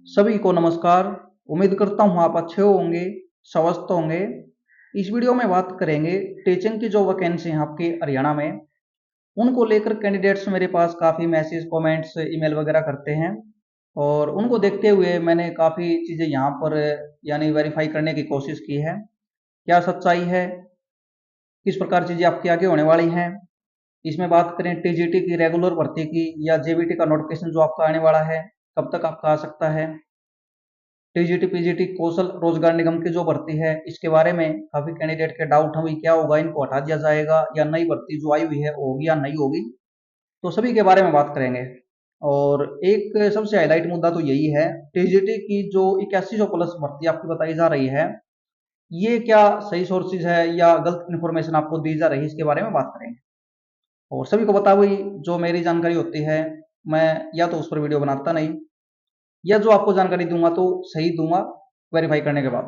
सभी को नमस्कार। उम्मीद करता हूँ आप अच्छे होंगे, स्वस्थ होंगे। इस वीडियो में बात करेंगे टीचिंग की जो वैकेंसी है आपके हरियाणा में, उनको लेकर कैंडिडेट्स मेरे पास काफ़ी मैसेज, कमेंट्स, ईमेल वगैरह करते हैं और उनको देखते हुए मैंने काफ़ी चीज़ें यहाँ पर यानी वेरीफाई करने की कोशिश की है। क्या सच्चाई है, किस प्रकार चीज़ें आपके आगे होने वाली हैं। इसमें बात करें टीजीटी की रेगुलर भर्ती की या जेबीटी का नोटिफिकेशन जो आपका आने वाला है, कब तक आपका आ सकता है। टीजीटी पीजीटी कौशल रोजगार निगम की जो भर्ती है, इसके बारे में काफी कैंडिडेट के डाउट हैं, क्या होगा, इनको हटा दिया जाएगा या नई भर्ती जो आई हुई है वो होगी या नहीं होगी। तो सभी के बारे में बात करेंगे। और एक सबसे हाईलाइट मुद्दा तो यही है, टीजीटी की जो 8100 प्लस भर्ती आपकी बताई जा रही है, ये क्या सही सोर्सेज है या गलत इन्फॉर्मेशन आपको दी जा रही है, इसके बारे में बात करेंगे। और सभी को पता हुई जो मेरी जानकारी होती है, मैं या तो उस पर वीडियो बनाता नहीं, या जो आपको जानकारी दूंगा तो सही दूंगा वेरीफाई करने के बाद।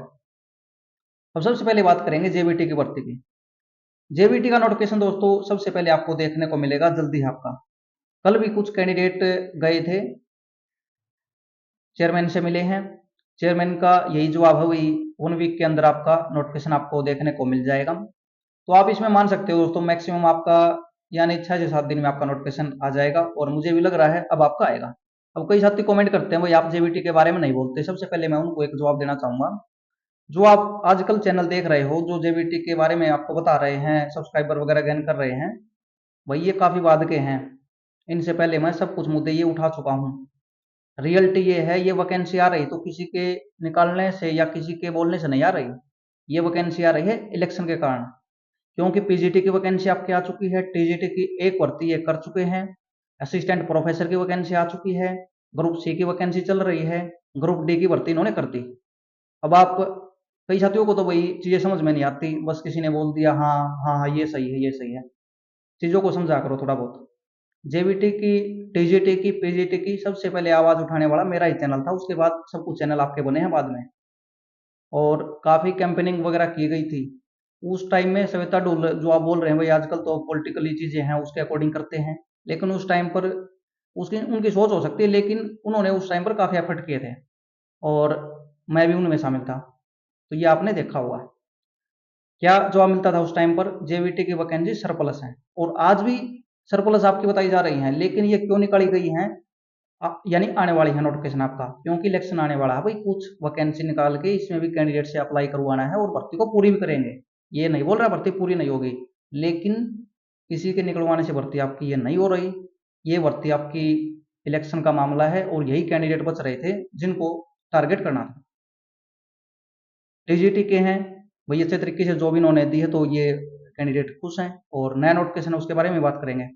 अब सबसे पहले बात करेंगे जेबीटी की भर्ती की। जेबीटी का नोटिफिकेशन दोस्तों सबसे पहले आपको देखने को मिलेगा जल्दी। आपका कल भी कुछ कैंडिडेट गए थे, चेयरमैन से मिले हैं। चेयरमैन का यही जवाब है, वही 1 वीक के अंदर आपका नोटिफिकेशन आपको देखने को मिल जाएगा। तो आप इसमें मान सकते हो दोस्तों, मैक्सिमम आपका यानी 6 से 7 दिन में आपका नोटिफिकेशन आ जाएगा और मुझे भी लग रहा है अब आपका आएगा। अब कई साथी कमेंट करते हैं भाई आप जेबीटी के बारे में नहीं बोलते। सबसे पहले मैं उनको एक जवाब देना चाहूंगा, जो आप आजकल चैनल देख रहे हो, जो जेबीटी के बारे में आपको बता रहे हैं, सब्सक्राइबर वगैरह गेन कर रहे हैं, भाई ये काफी बाद के हैं। इनसे पहले मैं सब कुछ मुद्दे ये उठा चुका हूँ। रियलिटी ये है, ये वैकेंसी आ रही तो किसी के निकालने से या किसी के बोलने से नहीं आ रही। ये वैकेंसी आ रही है इलेक्शन के कारण, क्योंकि पीजीटी की वैकेंसी आपकी आ चुकी है, टीजीटी की एक भर्ती ये कर चुके हैं, असिस्टेंट प्रोफेसर की वैकेंसी आ चुकी है, ग्रुप सी की वैकेंसी चल रही है, ग्रुप डी की भर्ती इन्होंने कर दी। अब आप कई साथियों को तो वही चीजें समझ में नहीं आती, बस किसी ने बोल दिया हाँ हाँ हाँ ये सही है ये सही है। चीजों को समझा करो थोड़ा बहुत। जेबीटी की, टीजीटी की, पीजीटी की सबसे पहले आवाज उठाने वाला मेरा ही चैनल था, उसके बाद सब कुछ चैनल आपके बने हैं बाद में। और काफी कैंपेनिंग वगैरह की गई थी उस टाइम में। सविता डोल जो आप बोल रहे हैं भाई आजकल तो पॉलिटिकली चीजें हैं उसके अकॉर्डिंग करते हैं, लेकिन उस टाइम पर उसकी उनकी सोच हो सकती है, लेकिन उन्होंने उस टाइम पर काफी एफर्ट किए थे और मैं भी उनमें शामिल था। तो ये आपने देखा होगा। क्या जवाब मिलता था उस टाइम पर, जेवीटी की वैकेंसी सरप्लस है और आज भी सरप्लस आपकी बताई जा रही है, लेकिन ये क्यों निकाली गई है, यानी आने वाली है नोटिफिकेशन आपका, क्योंकि इलेक्शन आने वाला है भाई। कुछ वैकेंसी निकाल के इसमें भी कैंडिडेट से अप्लाई करवाना है और भर्ती को पूरी भी करेंगे। ये नहीं बोल रहा भर्ती पूरी नहीं होगी, लेकिन किसी के निकलवाने से भर्ती आपकी ये नहीं हो रही। ये भर्ती आपकी इलेक्शन का मामला है और यही कैंडिडेट बच रहे थे जिनको टारगेट करना था। टीजीटी के हैं भाई, अच्छे तरीके से जॉब इन्होंने दी है तो ये कैंडिडेट खुश हैं। और नया नोटिफिकेशन है उसके बारे में बात करेंगे।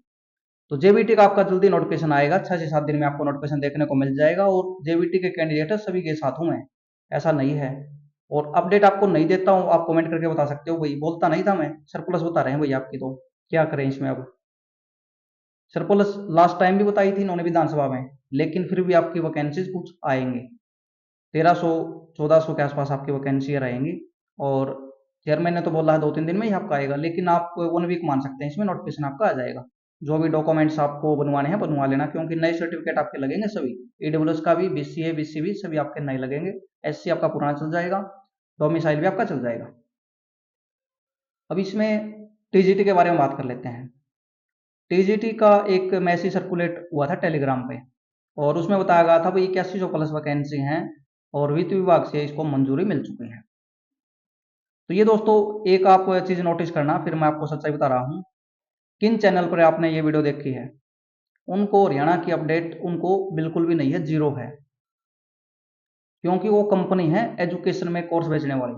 तो जेबीटी का आपका जल्दी नोटिफिकेशन आएगा, 6 से 7 दिन में आपको नोटिफिकेशन देखने को मिल जाएगा। और जेबीटी के कैंडिडेट सभी के साथ हूँ मैं, ऐसा नहीं है। और अपडेट आपको नहीं देता हूँ, आप कमेंट करके बता सकते हो भाई बोलता नहीं था मैं, सरप्लस बता रहे हैं भाई आपकी, तो क्या करें इसमें। अब सरप्लस लास्ट टाइम भी बताई थी इन्होंने विधानसभा में, लेकिन फिर भी आपकी वैकेंसीज कुछ आएंगे, 1300 1400 के आसपास आपकी वैकेंसी रहेंगी। और चेयरमैन ने तो बोला है 2-3 दिन में ही आपका आएगा, लेकिन आप 1 वीक मान सकते हैं, इसमें नोटिफिकेशन आपका आ जाएगा। जो भी डॉक्यूमेंट्स आपको बनवाने हैं बनवा लेना, क्योंकि नए सर्टिफिकेट आपके लगेंगे सभी, ईडब्ल्यूएस का भी, बीसीए बीसीबी सभी आपके नए लगेंगे। एससी आपका पुराना चल जाएगा, डोमिसाइल भी आपका चल जाएगा। अब इसमें टीजीटी के बारे में बात कर लेते हैं। टीजीटी का एक मैसेज सर्कुलेट हुआ था टेलीग्राम पे और उसमें बताया गया था भाई 8100 प्लस वैकेंसी हैं और वित्त विभाग से इसको मंजूरी मिल चुकी है। तो ये दोस्तों एक आप चीज नोटिस करना, फिर मैं आपको सच्चाई बता रहा हूँ। किन चैनल पर आपने ये वीडियो देखी है, उनको हरियाणा की अपडेट उनको बिल्कुल भी नहीं है, जीरो है। क्योंकि वो कंपनी है एजुकेशन में कोर्स बेचने वाली।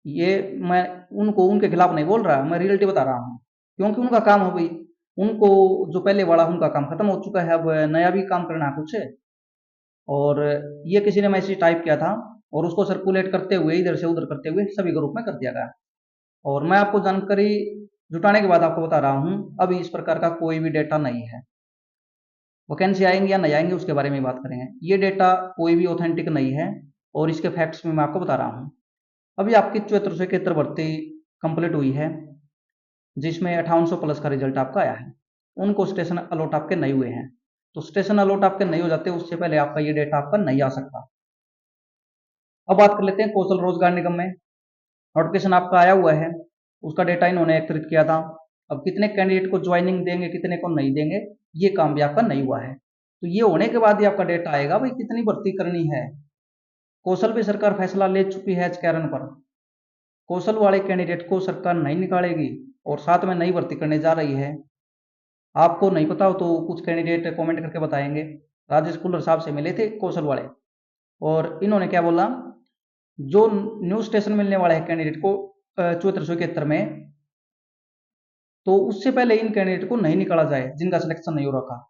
ये मैं उनको उनके खिलाफ नहीं बोल रहा, मैं रियलिटी बता रहा हूँ, क्योंकि उनका काम हो गई। उनको जो पहले वाला उनका काम खत्म हो चुका है, अब नया भी काम करना है कुछ। और ये किसी ने मैसेज टाइप किया था और उसको सर्कुलेट करते हुए इधर से उधर करते हुए सभी ग्रुप में कर दिया गया। और मैं आपको जानकारी जुटाने के बाद आपको बता रहा हूँ, अभी इस प्रकार का कोई भी डेटा नहीं है। वैकेंसी आएंगे या नहीं आएंगे उसके बारे में बात करेंगे, ये डेटा कोई भी ऑथेंटिक नहीं है और इसके फैक्ट्स में मैं आपको बता रहा हूँ। अभी आपकी 7471 भर्ती कंप्लीट हुई है, जिसमें 5800 प्लस का रिजल्ट आपका आया है। उनको स्टेशन अलॉट आपके नहीं हुए हैं। तो स्टेशन अलॉट आपके नहीं हो जाते उससे पहले आपका ये डेटा आपका नहीं आ सकता। अब बात कर लेते हैं कौशल रोजगार निगम में नोटिफिकेशन आपका आया हुआ है, उसका डेटा इन्होंने एकत्रित किया था। अब कितने कैंडिडेट को ज्वाइनिंग देंगे कितने को नहीं देंगे ये काम भी आपका नहीं हुआ है, तो ये होने के बाद ही आपका डेटा आएगा भाई कितनी भर्ती करनी है। कौशल पे सरकार फैसला ले चुकी है एचकेआरएन पर, कौशल वाले कैंडिडेट को सरकार नहीं निकालेगी और साथ में नई भर्ती करने जा रही है। आपको नहीं पता हो तो कुछ कैंडिडेट कमेंट करके बताएंगे। राजेश कुल्लर साहब से मिले थे कौशल वाले और इन्होंने क्या बोला, जो न्यू स्टेशन मिलने वाला है कैंडिडेट को 7471 में, तो उससे पहले इन कैंडिडेट को नहीं निकाला जाए जिनका सिलेक्शन नहीं हो रखा।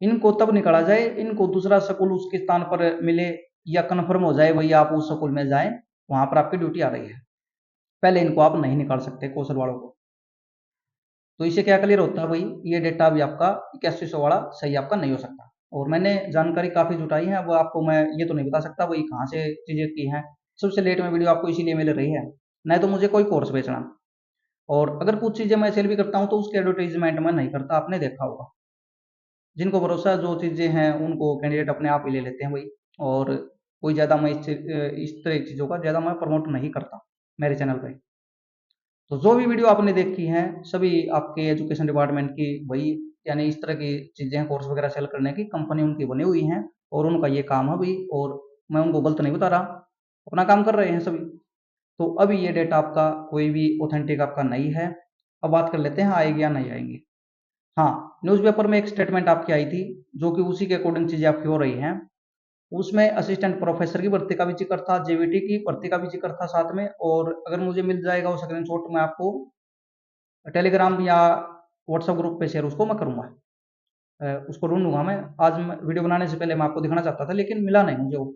इनको तब निकाला जाए इनको दूसरा स्कूल उसके स्थान पर मिले या कन्फर्म हो जाए वही आप उस स्कूल में जाएं, वहां पर आपकी ड्यूटी आ रही है, पहले इनको आप नहीं निकाल सकते कौशल वालों को। तो इससे क्या क्लियर होता है भाई ये डेटा भी आपका 8100 वाला सही आपका नहीं हो सकता। और मैंने जानकारी काफी जुटाई है, वो आपको मैं ये तो नहीं बता सकता भाई कहाँ से चीजें की हैं। सबसे लेट में वीडियो आपको इसीलिए मिल रही है, नहीं तो मुझे कोई कोर्स बेचना। और अगर कुछ चीजें मैं सेल भी करता हूँ तो उसके एडवर्टाइजमेंट मैं नहीं करता, आपने देखा होगा। जिनको भरोसा जो चीजें हैं उनको कैंडिडेट अपने आप ही ले लेते हैं भाई। और कोई ज्यादा मैं इस तरह की चीजों का ज्यादा मैं प्रमोट नहीं करता मेरे चैनल पे। तो जो भी वीडियो आपने देखी हैं सभी आपके एजुकेशन डिपार्टमेंट की वही, यानी इस तरह की चीजें कोर्स वगैरह सेल करने की कंपनी उनकी बनी हुई हैं और उनका ये काम है भाई, और मैं उनको गलत नहीं बता रहा, अपना काम कर रहे हैं सभी। तो अभी ये डेटा आपका कोई भी ऑथेंटिक आपका नहीं है। अब बात कर लेते हैं आएगी या नहीं आएंगी। हाँ, न्यूज़पेपर में एक स्टेटमेंट आपकी आई थी जो कि उसी के अकॉर्डिंग चीजें आपकी हो रही हैं। उसमें असिस्टेंट प्रोफेसर की भर्ती का भी जिक्र था, जेवीटी की भर्ती का भी जिक्र था साथ में। और अगर मुझे मिल जाएगा वो स्क्रीनशॉट मैं आपको टेलीग्राम या व्हाट्सएप ग्रुप पे शेयर उसको मैं करूंगा। उसको ढूंढूंगा मैं, आज मैं वीडियो बनाने से पहले मैं आपको दिखाना चाहता था लेकिन मिला नहीं मुझे वो।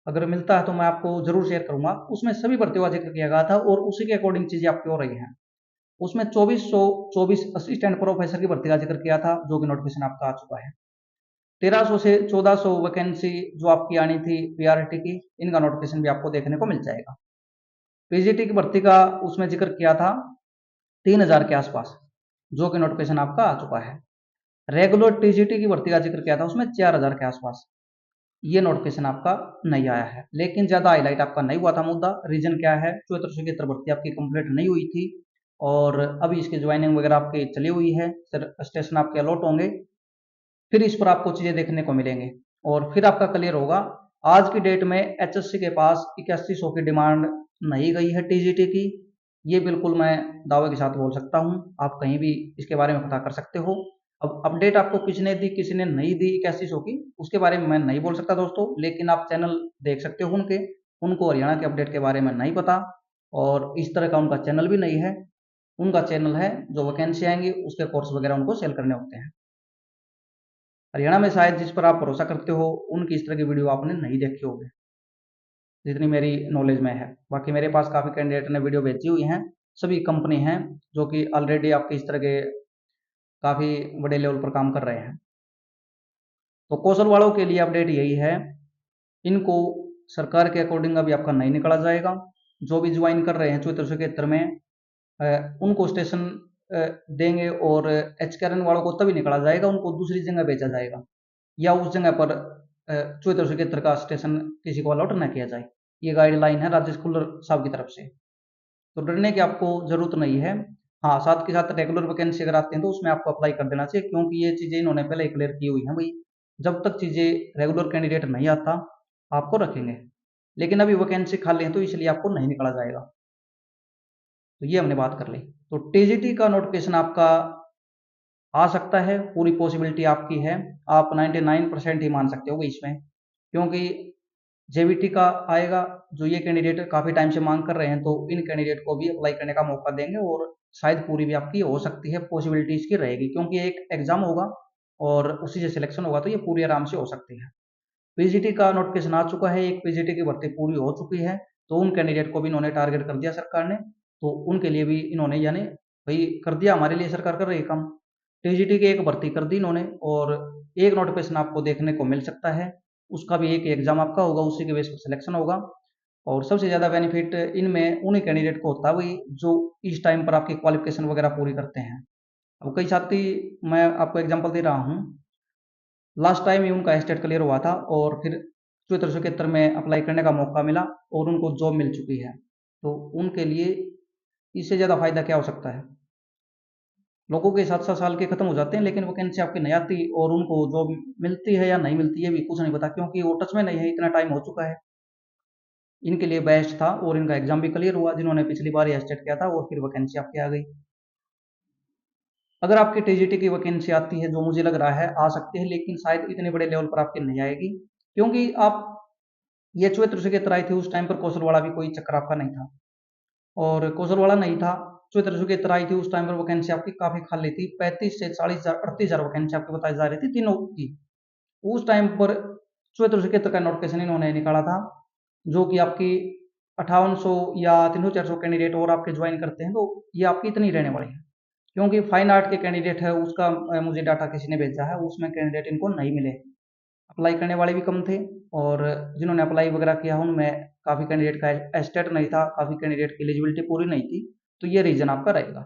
अगर मिलता है तो मैं आपको जरूर शेयर करूंगा। उसमें सभी भर्तियों का जिक्र किया गया था और उसी के अकॉर्डिंग चीजें आपकी हो रही हैं। उसमें 2424 असिस्टेंट प्रोफेसर की भर्ती का जिक्र किया था जो कि नोटिफिकेशन आपका आ चुका है। 1300 से 1400 वैकेंसी जो आपकी आनी थी पीआरटी की, इनका नोटिफिकेशन भी आपको देखने को मिल जाएगा। पीजीटी की भर्ती का उसमें जिक्र किया था 3000 के आसपास, जो कि नोटिफिकेशन आपका आ चुका है। रेगुलर टीजीटी की भर्ती का जिक्र किया था उसमें 4000 के आसपास, ये नोटिफिकेशन आपका नहीं आया है। लेकिन ज्यादा हाईलाइट आपका नहीं हुआ था मुद्दा, रीजन क्या है, 7473 भर्ती आपकी कंप्लीट नहीं हुई थी और अभी इसकी ज्वाइनिंग वगैरह आपकी चली हुई है, स्टेशन आपके अलॉट होंगे, फिर इस पर आपको चीजें देखने को मिलेंगे और फिर आपका क्लियर होगा। आज की डेट में एचएससी के पास 8100 की डिमांड नहीं गई है टीजीटी की, ये बिल्कुल मैं दावे के साथ बोल सकता हूं, आप कहीं भी इसके बारे में पता कर सकते हो। अब अपडेट आपको किसने दी किसने नहीं दी 8100 की उसके बारे में मैं नहीं बोल सकता दोस्तों, लेकिन आप चैनल देख सकते हो उनके, उनको हरियाणा के अपडेट के बारे में नहीं पता और इस तरह का उनका चैनल भी नहीं है। उनका चैनल है जो वैकेंसी आएंगी उसके कोर्स वगैरह उनको सेल करने होते हैं। हरियाणा में शायद जिस पर आप भरोसा करते हो उनकी इस तरह की वीडियो आपने नहीं देखी होगी जितनी मेरी नॉलेज में है। बाकी मेरे पास काफ़ी कैंडिडेट ने वीडियो भेजी हुई हैं, सभी कंपनी हैं जो कि ऑलरेडी आपके इस तरह के काफ़ी बड़े लेवल पर काम कर रहे हैं। तो कौशल वालों के लिए अपडेट यही है, इनको सरकार के अकॉर्डिंग अभी आपका नहीं निकाला जाएगा। जो भी ज्वाइन कर रहे हैं 7471 में उनको स्टेशन देंगे और एचकेआरएन वालों को तभी निकाला जाएगा, उनको दूसरी जगह भेजा जाएगा या उस जगह पर 7471 का स्टेशन किसी को अलॉट न किया जाए। ये गाइडलाइन है राजेश कुल्लर साहब की तरफ से, तो डरने की आपको जरूरत नहीं है। हाँ, साथ के साथ रेगुलर वैकेंसी अगर आते हैं तो उसमें आपको अप्लाई कर देना चाहिए क्योंकि ये चीजें इन्होंने पहले क्लियर की हुई है भाई, जब तक चीजें रेगुलर कैंडिडेट नहीं आता आपको रखेंगे, लेकिन अभी वैकेंसी खाली है तो इसलिए आपको नहीं निकाला जाएगा। तो ये हमने बात कर ली। तो टीजीटी का नोटिफिकेशन आपका आ सकता है, पूरी पॉसिबिलिटी आपकी है, आप 99% ही मान सकते हो इसमें, क्योंकि जेवीटी का आएगा जो ये कैंडिडेट काफी टाइम से मांग कर रहे हैं, तो इन कैंडिडेट को भी अप्लाई करने का मौका देंगे और शायद पूरी भी आपकी हो सकती है, पॉसिबिलिटी इसकी रहेगी क्योंकि एक एग्जाम होगा और उसी से सिलेक्शन होगा, तो ये पूरी आराम से हो सकती है। पीजीटी का नोटिफिकेशन आ चुका है, एक पीजीटी की भर्ती पूरी हो चुकी है, तो उन कैंडिडेट को भी इन्होंने टारगेट कर दिया सरकार ने, तो उनके लिए भी इन्होंने यानी भाई कर दिया, हमारे लिए सरकार कर रही है काम। टीजीटी की एक भर्ती कर दी इन्होंने और एक नोटिफिकेशन आपको देखने को मिल सकता है, उसका भी एक एग्जाम आपका होगा, उसी के बेस पर सिलेक्शन होगा। और सबसे ज्यादा बेनिफिट इनमें उन्हीं कैंडिडेट को होता है भाई जो इस टाइम पर आपकी क्वालिफिकेशन वगैरह पूरी करते हैं। अब कई साथी, मैं आपको एग्जांपल दे रहा हूँ, लास्ट टाइम ही उनका एस्टेट क्लियर हुआ था और फिर 7471 में अप्लाई करने का मौका मिला और उनको जॉब मिल चुकी है। तो उनके लिए इससे ज़्यादा फायदा क्या हो सकता है। लोगों के 7-7 साल के खत्म हो जाते हैं लेकिन वैकेंसी आपकी नहीं आती और उनको जॉब मिलती है या नहीं मिलती है भी कुछ नहीं पता, क्योंकि वो टच में नहीं है, इतना टाइम हो चुका है। इनके लिए बेस्ट था और इनका एग्जाम भी क्लियर हुआ जिन्होंने पिछली बार एस्टेट किया था और फिर वैकेंसी आपकी आ गई। अगर आपकी टीजीटी की वैकेंसी आती है, जो मुझे लग रहा है आ सकती है, लेकिन शायद इतने बड़े लेवल पर आपकी नहीं आएगी, क्योंकि आप ये चौहत्तर से के आई थी उस टाइम पर कौशल वाला भी कोई चक्कर आपका नहीं था और कौशल वाला नहीं था। चौहत्तर सौ की आई थी उस टाइम पर वैकेंसी आपकी काफी खाली थी, 35 से 40,000 38,000 वैकेंसी आपकी बताई जा रही थी तीनों की। उस टाइम पर 74 का नोटिफिकेशन इन्होंने निकाला था, जो कि आपकी 5800 या 300-400 कैंडिडेट और आपके ज्वाइन करते हैं, तो ये आपकी इतनी रहने वाली है। क्योंकि फाइन आर्ट के कैंडिडेट है उसका मुझे डाटा किसी ने भेजा है, उसमें कैंडिडेट इनको नहीं मिले, अप्लाई करने वाले भी कम थे और जिन्होंने अप्लाई वगैरह किया उनमें काफ़ी कैंडिडेट का एस्टेट नहीं था, काफ़ी कैंडिडेट की एलिजिबिलिटी पूरी नहीं थी। तो ये रीज़न आपका रहेगा।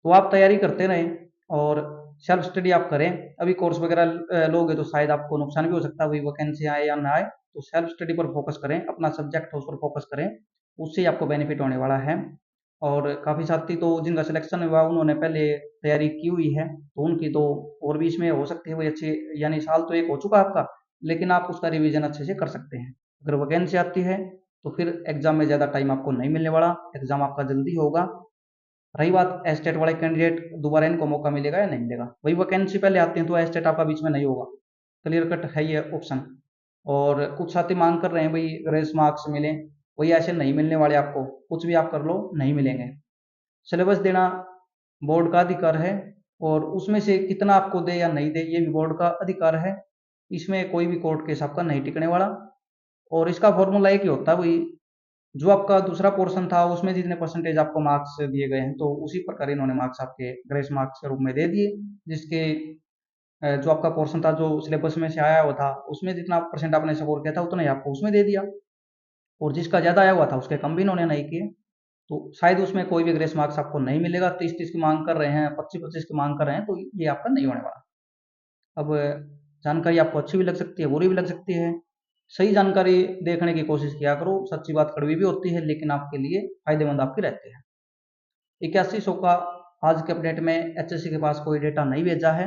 तो आप तैयारी करते रहें और सेल्फ स्टडी आप करें। अभी कोर्स वगैरह लोगे तो शायद आपको नुकसान भी हो सकता है, वही वैकेंसी आए या ना आए। तो सेल्फ स्टडी पर फोकस करें, अपना सब्जेक्ट है उस पर फोकस करें, उससे ही आपको बेनिफिट होने वाला है। और काफ़ी साथी तो जिनका सिलेक्शन हुआ उन्होंने पहले तैयारी की हुई है, तो उनकी तो और भी इसमें हो सकती है वही अच्छी, यानी साल तो एक हो चुका आपका, लेकिन आप उसका रिवीजन अच्छे से कर सकते हैं। अगर वैकेंसी आती है तो फिर एग्जाम में ज़्यादा टाइम आपको नहीं मिलने वाला, एग्जाम आपका जल्दी होगा। रही बात एस्टेट वाले कैंडिडेट, दोबारा इनको मौका मिलेगा या नहीं मिलेगा, वही वैकेंसी पहले आती है तो एस्टेट आपका बीच में नहीं होगा, क्लियर कट है ये ऑप्शन। और कुछ साथी मांग कर रहे हैं भाई ग्रेस मार्क्स मिले, वही ऐसे नहीं मिलने वाले आपको, कुछ भी आप कर लो नहीं मिलेंगे। सिलेबस देना बोर्ड का अधिकार है और उसमें से कितना आपको दे या नहीं दे ये भी बोर्ड का अधिकार है, इसमें कोई भी कोर्ट केस आपका नहीं टिकने वाला। और इसका फॉर्मूला एक ही होता है, वही जो आपका दूसरा पोर्शन था उसमें जितने परसेंटेज आपको मार्क्स दिए गए हैं, तो उसी प्रकार इन्होंने मार्क्स आपके ग्रेस मार्क्स के रूप में दे दिए, जिसके जो आपका पोर्शन था जो सिलेबस में से आया हुआ था उसमें जितना परसेंट आपने स्कोर किया था उतना ही आपको उसमें दे दिया, और जिसका ज़्यादा आया हुआ था उसके कम भी इन्होंने नहीं किए। तो शायद उसमें कोई भी ग्रेस मार्क्स आपको नहीं मिलेगा, 30-30 की मांग कर रहे हैं, 25-25 की मांग कर रहे हैं, तो ये आपका नहीं होने वाला। अब जानकारी आपको अच्छी भी लग सकती है, बुरी भी लग सकती है। सही जानकारी देखने की कोशिश किया करो, सच्ची बात कड़वी भी होती है लेकिन आपके लिए फायदेमंद आपकी रहती है। 8100 का आज के अपडेट में एचएससी के पास कोई डेटा नहीं भेजा है।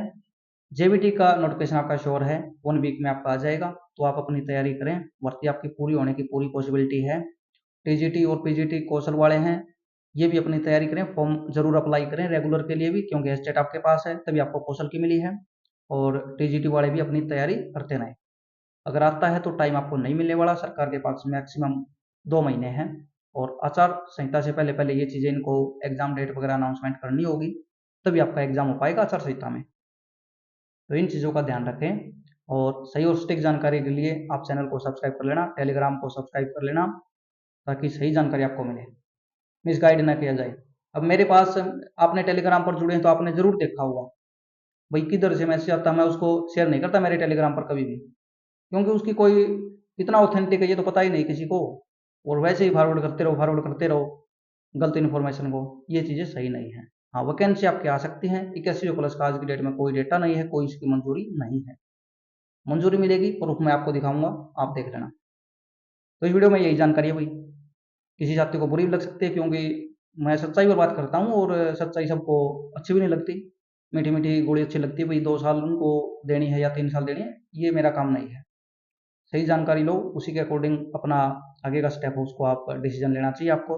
जेबीटी का नोटिफिकेशन आपका श्योर है 1 वीक में आपका आ जाएगा, तो आप अपनी तैयारी करें, भर्ती आपकी पूरी होने की पूरी पॉसिबिलिटी है। टीजीटी और पीजीटी कौशल वाले हैं, ये भी अपनी तैयारी करें, फॉर्म जरूर अप्लाई करें रेगुलर के लिए भी, क्योंकि एस्टेट आपके पास है तभी आपको कौशल की मिली है। और टीजीटी वाले भी अपनी तैयारी करते रहें। अगर आता है तो टाइम आपको नहीं मिलने वाला, सरकार के पास मैक्सिमम 2 महीने हैं और आचार संहिता से पहले पहले ये चीज़ें इनको एग्जाम डेट वगैरह अनाउंसमेंट करनी होगी, तभी आपका एग्जाम हो पाएगा आचार संहिता में। तो इन चीज़ों का ध्यान रखें और सही और सटीक जानकारी के लिए आप चैनल को सब्सक्राइब कर लेना, टेलीग्राम को सब्सक्राइब कर लेना, ताकि सही जानकारी आपको मिले, मिसगाइड ना किया जाए। अब मेरे पास आपने टेलीग्राम पर जुड़े हैं तो आपने जरूर देखा होगा भाई किधर से मैसेज आता है, मैं उसको शेयर नहीं करता मेरे टेलीग्राम पर कभी भी, क्योंकि उसकी कोई कितना ऑथेंटिक है ये तो पता ही नहीं किसी को, और वैसे ही फॉरवर्ड करते रहो गलत इन्फॉर्मेशन को, ये चीज़ें सही नहीं है। हाँ, वैकेंसी आपकी आ सकती है 81 प्लस का आज की डेट में कोई डेटा नहीं है, कोई इसकी मंजूरी नहीं है। मंजूरी मिलेगी प्रूफ मैं आपको दिखाऊंगा, आप देख लेना। तो इस वीडियो में यही जानकारी है भाई, किसी साथी को बुरी भी लग सकती है क्योंकि मैं सच्चाई पर बात करता हूँ और सच्चाई सबको अच्छी भी नहीं लगती। मीठी मीठी गोली अच्छी लगती है भाई, 2 साल उनको देनी है या 3 साल देनी है, ये मेरा काम नहीं है। सही जानकारी लो, उसी के अकॉर्डिंग अपना आगे का स्टेप हो उसको आप डिसीजन लेना चाहिए आपको।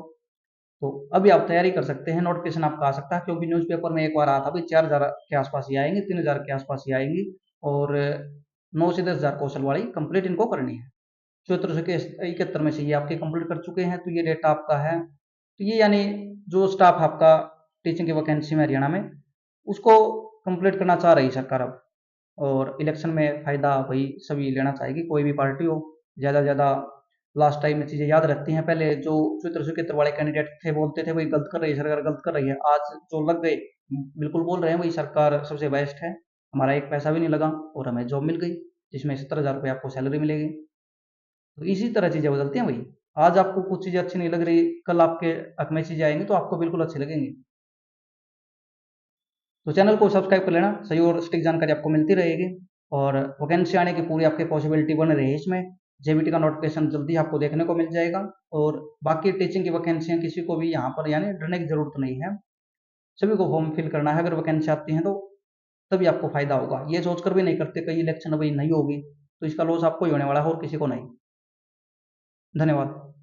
तो अभी आप तैयारी कर सकते हैं, नोटिफिकेशन आपका आ सकता है, क्योंकि न्यूज़पेपर में एक बार आया था भाई 4,000 के आसपास ही आएंगे, 3,000 के आसपास ही आएंगी, और 9 से 10,000 कौशल वाली कंप्लीट इनको करनी है। 7471 में से ये आपके कंप्लीट कर चुके हैं, तो ये डेटा आपका है। तो ये यानी जो स्टाफ आपका टीचिंग की वैकेंसी में हरियाणा में उसको कंप्लीट करना चाह रही सरकार अब, और इलेक्शन में फायदा भाई सभी लेना चाहेगी, कोई भी पार्टी हो। ज़्यादा ज़्यादा लास्ट टाइम में चीज़ें याद रहती हैं, पहले जो 7471 वाले कैंडिडेट थे बोलते थे भाई गलत कर रही है सरकार, गलत कर रही है, आज जो लग गए बिल्कुल बोल रहे हैं भाई सरकार सबसे बेस्ट है, हमारा एक पैसा भी नहीं लगा और हमें जॉब मिल गई जिसमें 70,000 रुपये आपको सैलरी मिलेगी। तो इसी तरह चीज़ें बदलती हैं भाई, आज आपको कुछ चीज़ें अच्छी नहीं लग रही, कल आपके हक में चीज़ें आएंगी तो आपको बिल्कुल अच्छी लगेंगी। तो चैनल को सब्सक्राइब कर लेना, सही और सटीक जानकारी आपको मिलती रहेगी। और वैकेंसी आने की पूरी आपकी पॉसिबिलिटी बन रही है इसमें। जेबीटी का नोटिफिकेशन जल्दी आपको देखने को मिल जाएगा। और बाकी टीचिंग की वैकेंसियाँ किसी को भी यहाँ पर यानी डरने की ज़रूरत नहीं है, सभी को फॉर्म फिल करना है। अगर वैकेंसी आती है तो तभी आपको फायदा होगा, ये सोचकर भी नहीं करते कहीं इलेक्शन अभी नहीं होगी तो इसका लॉस आपको ही होने वाला है और किसी को नहीं। धन्यवाद।